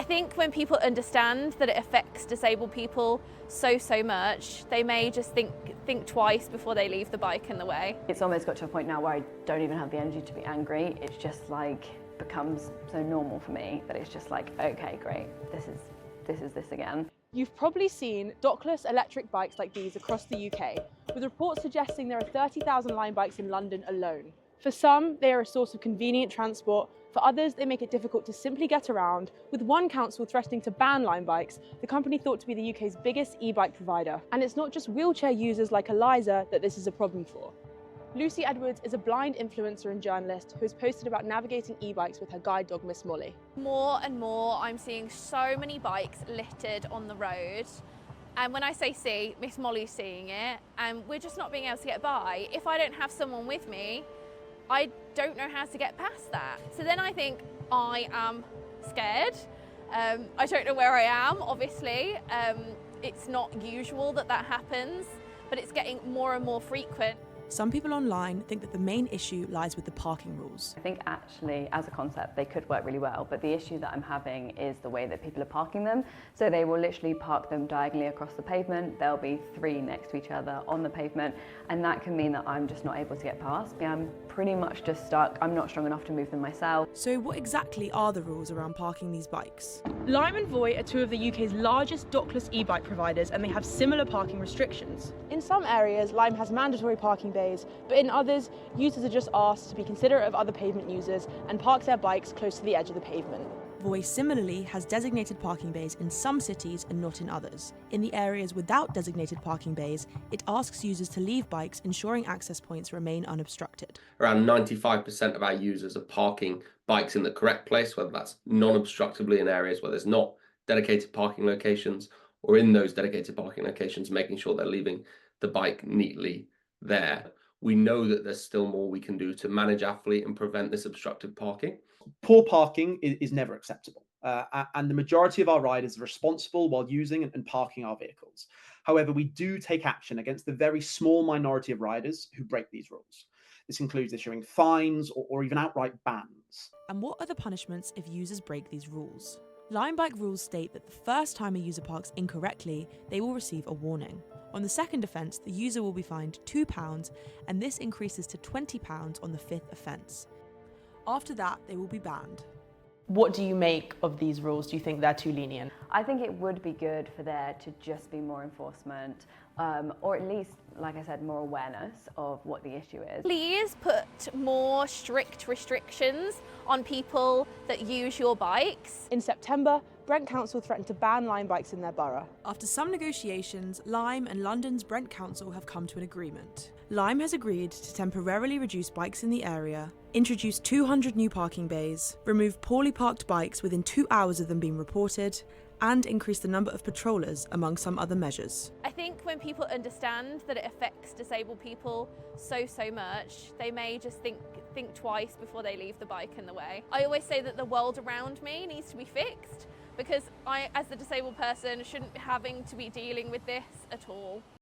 think when people understand that it affects disabled people so much, they may just think twice before they leave the bike in the way. It's almost got to a point now where I don't even have the energy to be angry. It's just like becomes so normal for me that it's just like, okay, great, this is this again. You've probably seen dockless electric bikes like these across the UK, with reports suggesting there are 30,000 Lime bikes in London alone. For some, they are a source of convenient transport. For others, they make it difficult to simply get around, with one council threatening to ban Lime bikes, the company thought to be the UK's biggest e-bike provider. And it's not just wheelchair users like Eliza that this is a problem for. Lucy Edwards is a blind influencer and journalist who has posted about navigating e-bikes with her guide dog, Miss Molly. More and more, I'm seeing so many bikes littered on the road. And when I say see, Miss Molly's seeing it, and we're just not being able to get by. If I don't have someone with me, I don't know how to get past that. So then I think I am scared. I don't know where I am, obviously. It's not usual that happens, but it's getting more and more frequent. Some people online think that the main issue lies with the parking rules. I think actually, as a concept, they could work really well, but the issue that I'm having is the way that people are parking them. So they will literally park them diagonally across the pavement. There'll be 3 next to each other on the pavement, and that can mean that I'm just not able to get past. I'm pretty much just stuck. I'm not strong enough to move them myself. So what exactly are the rules around parking these bikes? Lime and Voy are 2 of the UK's largest dockless e-bike providers, and they have similar parking restrictions. In some areas, Lime has mandatory parking bays, but in others, users are just asked to be considerate of other pavement users and park their bikes close to the edge of the pavement. Voy similarly has designated parking bays in some cities and not in others. In the areas without designated parking bays, it asks users to leave bikes, ensuring access points remain unobstructed. Around 95% of our users are parking bikes in the correct place, whether that's non-obstructively in areas where there's not dedicated parking locations, or in those dedicated parking locations, making sure they're leaving the bike neatly there. We know that there's still more we can do to manage our fleet and prevent this obstructive parking. Poor parking is never acceptable, and the majority of our riders are responsible while using and parking our vehicles. However, we do take action against the very small minority of riders who break these rules. This includes issuing fines or even outright bans. And what are the punishments if users break these rules? Lime bike rules state that the first time a user parks incorrectly, they will receive a warning. On the second offence, the user will be fined £2, and this increases to £20 on the 5th offence. After that, they will be banned. What do you make of these rules? Do you think they're too lenient? I think it would be good for there to just be more enforcement, or at least, like I said, more awareness of what the issue is. Please put more strict restrictions on people that use your bikes. In September, Brent Council threatened to ban Lime bikes in their borough. After some negotiations, Lime and London's Brent Council have come to an agreement. Lime has agreed to temporarily reduce bikes in the area, introduce 200 new parking bays, remove poorly parked bikes within 2 hours of them being reported, and increase the number of patrollers, among some other measures. I think when people understand that it affects disabled people so much, they may just think twice before they leave the bike in the way. I always say that the world around me needs to be fixed, because I, as a disabled person, shouldn't be having to be dealing with this at all.